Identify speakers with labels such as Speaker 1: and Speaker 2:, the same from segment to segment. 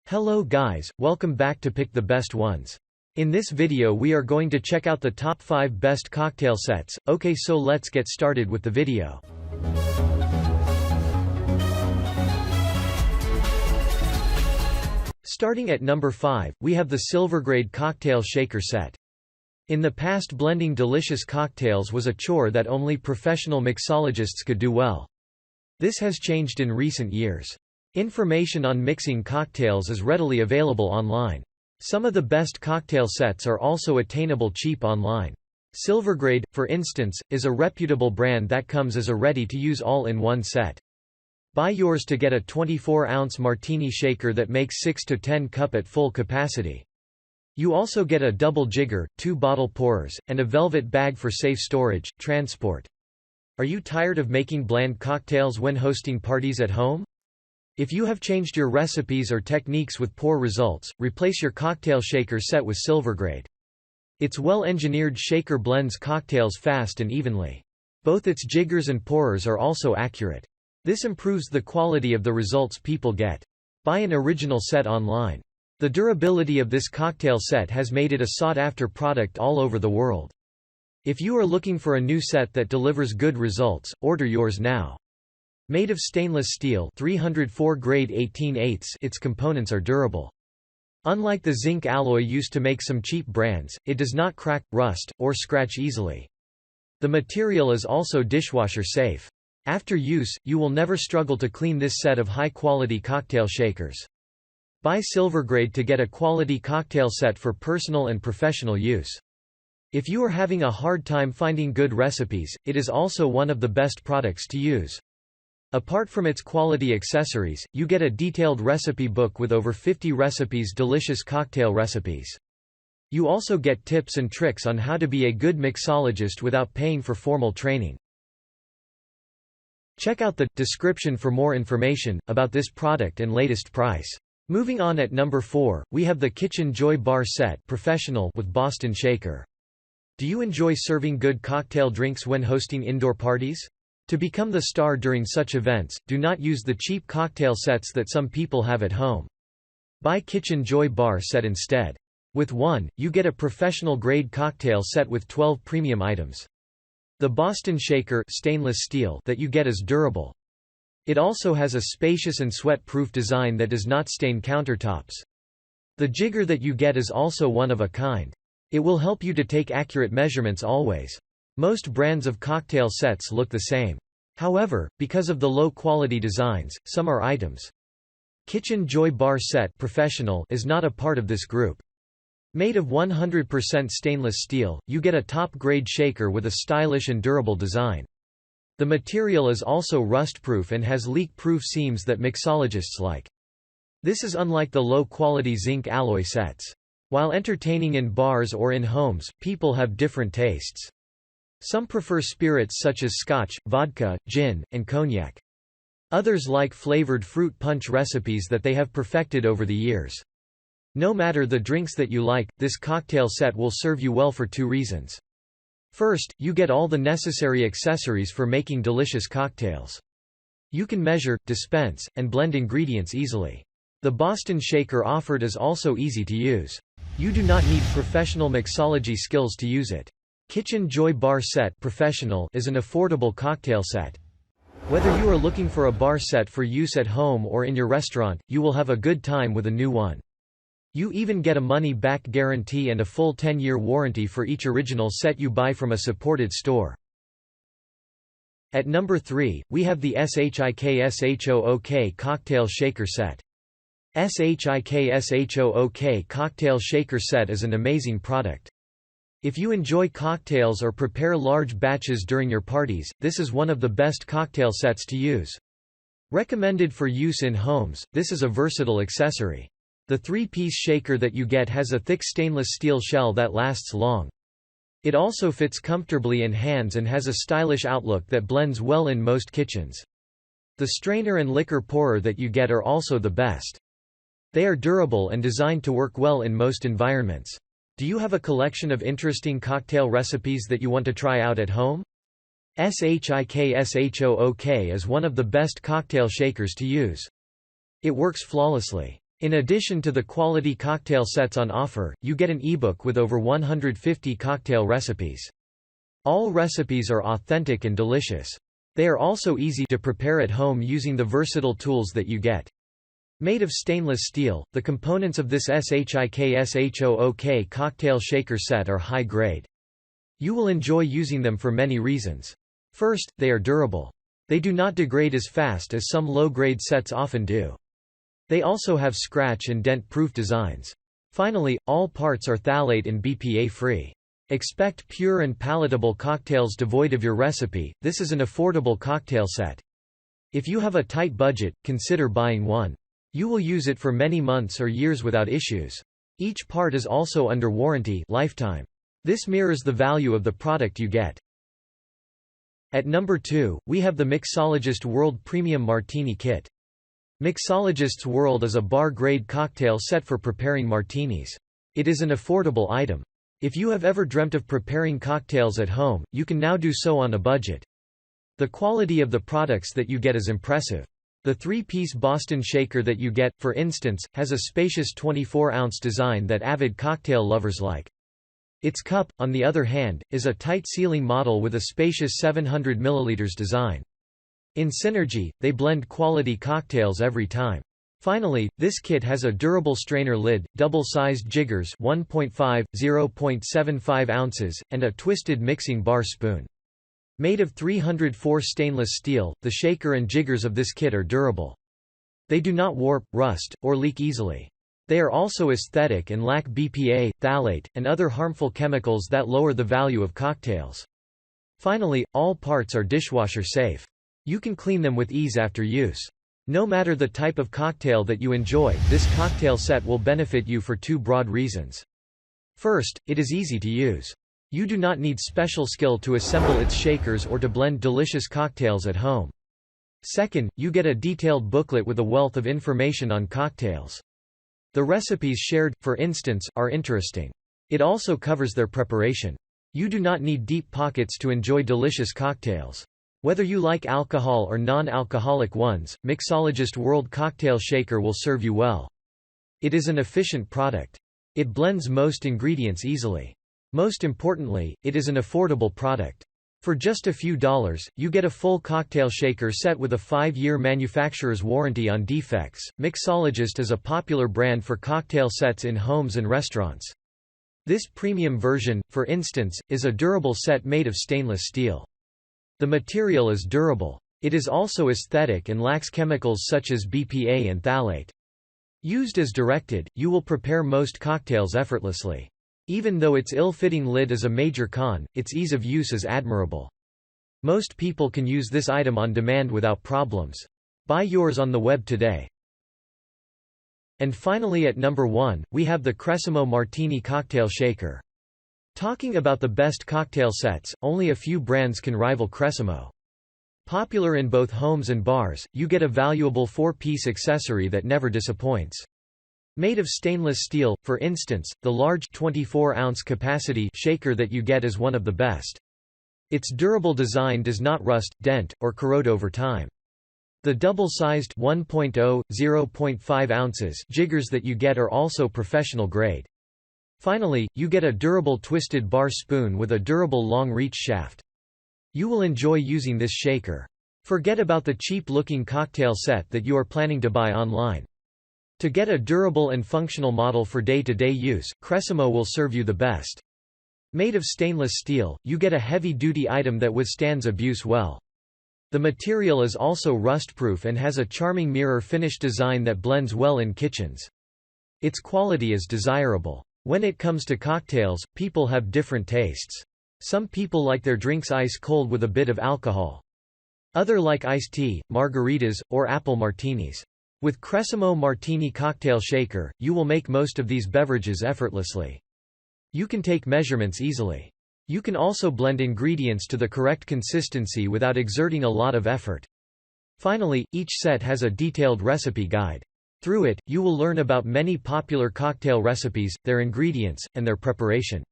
Speaker 1: Hello guys, welcome back to Pick the Best Ones. In this video we are going to check out the top 5 best cocktail sets. Okay, so let's get started with the video. Starting at number 5, we have the SILVERgrade cocktail shaker set. In the past, blending delicious cocktails was a chore that only professional mixologists could do well. This has changed in recent years. Information on mixing cocktails is readily available online. Some of the best cocktail sets are also attainable cheap online. SILVERgrade, for instance, is a reputable brand that comes as a ready-to-use all-in-one set. Buy yours to get a 24-ounce Martini shaker that makes 6 to 10 cup at full capacity. You also get a double jigger, 2 bottle pourers, and a velvet bag for safe storage, transport. Are you tired of making bland cocktails when hosting parties at home? If you have changed your recipes or techniques with poor results, replace your cocktail shaker set with SILVERgrade. Its well-engineered shaker blends cocktails fast and evenly. Both its jiggers and pourers are also accurate. This improves the quality of the results people get. Buy an original set online. The durability of this cocktail set has made it a sought-after product all over the world. If you are looking for a new set that delivers good results, order yours now. Made of stainless steel 304 grade 18/8, its components are durable. Unlike the zinc alloy used to make some cheap brands, it does not crack, rust, or scratch easily. The material is also dishwasher safe. After use, you will never struggle to clean this set of high-quality cocktail shakers. Buy SILVERgrade to get a quality cocktail set for personal and professional use. If you are having a hard time finding good recipes, it is also one of the best products to use. Apart from its quality accessories, you get a detailed recipe book with over 50 recipes, delicious cocktail recipes. You also get tips and tricks on how to be a good mixologist without paying for formal training. Check out the description for more information about this product and latest price. Moving on, at number 4, we have the Kitchen Joy Bar Set Professional with Boston Shaker. Do you enjoy serving good cocktail drinks when hosting indoor parties? To become the star during such events, do not use the cheap cocktail sets that some people have at home. Buy Kitchen Joy Bar Set instead. With one, you get a professional-grade cocktail set with 12 premium items. The Boston Shaker stainless steel that you get is durable. It also has a spacious and sweat-proof design that does not stain countertops. The jigger that you get is also one of a kind. It will help you to take accurate measurements always. Most brands of cocktail sets look the same. However, because of the low-quality designs, some are items. Kitchen Joy Bar Set Professional is not a part of this group. Made of 100% stainless steel, you get a top-grade shaker with a stylish and durable design. The material is also rust-proof and has leak-proof seams that mixologists like. This is unlike the low-quality zinc alloy sets. While entertaining in bars or in homes, people have different tastes. Some prefer spirits such as scotch, vodka, gin, and cognac. Others like flavored fruit punch recipes that they have perfected over the years. No matter the drinks that you like, this cocktail set will serve you well for 2 reasons. First, you get all the necessary accessories for making delicious cocktails. You can measure, dispense, and blend ingredients easily. The Boston Shaker offered is also easy to use. You do not need professional mixology skills to use it. Kitchen Joy Bar Set Professional is an affordable cocktail set. Whether you are looking for a bar set for use at home or in your restaurant, you will have a good time with a new one. You even get a money-back guarantee and a full 10-year warranty for each original set you buy from a supported store. At number 3, we have the SHIKSHOOK Cocktail Shaker Set. SHIKSHOOK Cocktail Shaker Set is an amazing product. If you enjoy cocktails or prepare large batches during your parties, this is one of the best cocktail sets to use. Recommended for use in homes, this is a versatile accessory. The 3-piece shaker that you get has a thick stainless steel shell that lasts long. It also fits comfortably in hands and has a stylish outlook that blends well in most kitchens. The strainer and liquor pourer that you get are also the best. They are durable and designed to work well in most environments. Do you have a collection of interesting cocktail recipes that you want to try out at home? SHIKSHOOK is one of the best cocktail shakers to use. It works flawlessly. In addition to the quality cocktail sets on offer, you get an ebook with over 150 cocktail recipes. All recipes are authentic and delicious. They are also easy to prepare at home using the versatile tools that you get. Made of stainless steel, the components of this SHIKSHOOK cocktail shaker set are high grade. You will enjoy using them for many reasons. First, they are durable. They do not degrade as fast as some low-grade sets often do. They also have scratch and dent-proof designs. Finally, all parts are phthalate and BPA-free. Expect pure and palatable cocktails devoid of your recipe. This is an affordable cocktail set. If you have a tight budget, consider buying one. You will use it for many months or years without issues. Each part is also under warranty lifetime. This mirrors the value of the product you get. At number 2, we have the Mixologist World Premium Martini Kit. Mixologist's World is a bar-grade cocktail set for preparing martinis. It is an affordable item. If you have ever dreamt of preparing cocktails at home, you can now do so on a budget. The quality of the products that you get is impressive. The 3-piece Boston shaker that you get, for instance, has a spacious 24-ounce design that avid cocktail lovers like. Its cup, on the other hand, is a tight-sealing model with a spacious 700 ml design. In synergy, they blend quality cocktails every time. Finally, this kit has a durable strainer lid, double-sized jiggers 1.5, 0.75 ounces, and a twisted mixing bar spoon. Made of 304 stainless steel, the shaker and jiggers of this kit are durable. They do not warp, rust, or leak easily. They are also aesthetic and lack BPA, phthalate, and other harmful chemicals that lower the value of cocktails. Finally, all parts are dishwasher safe. You can clean them with ease after use. No matter the type of cocktail that you enjoy, this cocktail set will benefit you for 2 broad reasons. First, it is easy to use. You do not need special skill to assemble its shakers or to blend delicious cocktails at home. Second, you get a detailed booklet with a wealth of information on cocktails. The recipes shared, for instance, are interesting. It also covers their preparation. You do not need deep pockets to enjoy delicious cocktails. Whether you like alcohol or non-alcoholic ones, Mixologist World Cocktail Shaker will serve you well. It is an efficient product. It blends most ingredients easily. Most importantly, it is an affordable product. For just a few dollars, you get a full cocktail shaker set with a 5-year manufacturer's warranty on defects. Mixologist is a popular brand for cocktail sets in homes and restaurants. This premium version, for instance, is a durable set made of stainless steel. The material is durable. It is also aesthetic and lacks chemicals such as BPA and phthalate. Used as directed, you will prepare most cocktails effortlessly. Even though its ill-fitting lid is a major con, its ease of use is admirable. Most people can use this item on demand without problems. Buy yours on the web today. And finally at number 1, we have the Cresimo Martini Cocktail Shaker. Talking about the best cocktail sets, only a few brands can rival Cresimo. Popular in both homes and bars, you get a valuable 4-piece accessory that never disappoints. Made of stainless steel, for instance, the large 24-ounce capacity shaker that you get is one of the best. Its durable design does not rust, dent, or corrode over time. The double-sized 1.0, 0.5 ounces jiggers that you get are also professional grade. Finally, you get a durable twisted bar spoon with a durable long-reach shaft. You will enjoy using this shaker. Forget about the cheap-looking cocktail set that you are planning to buy online. To get a durable and functional model for day-to-day use, Cresimo will serve you the best. Made of stainless steel, you get a heavy-duty item that withstands abuse well. The material is also rust-proof and has a charming mirror finish design that blends well in kitchens. Its quality is desirable. When it comes to cocktails, people have different tastes. Some people like their drinks ice cold with a bit of alcohol. Others like iced tea, margaritas, or apple martinis. With Cresimo Martini Cocktail Shaker, you will make most of these beverages effortlessly. You can take measurements easily. You can also blend ingredients to the correct consistency without exerting a lot of effort. Finally, each set has a detailed recipe guide. Through it, you will learn about many popular cocktail recipes, their ingredients, and their preparation.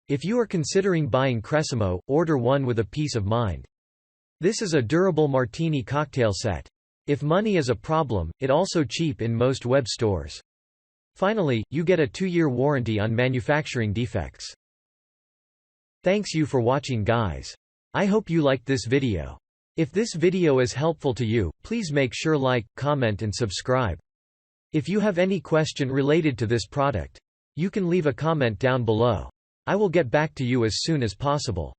Speaker 1: If you are considering buying Cresimo, order one with a peace of mind. This is a durable martini cocktail set. If money is a problem, it also cheap in most web stores. Finally, you get a 2-year warranty on manufacturing defects. Thanks you for watching, guys. I hope you liked this video. If this video is helpful to you, please make sure like, comment and subscribe. If you have any question related to this product, you can leave a comment down below. I will get back to you as soon as possible.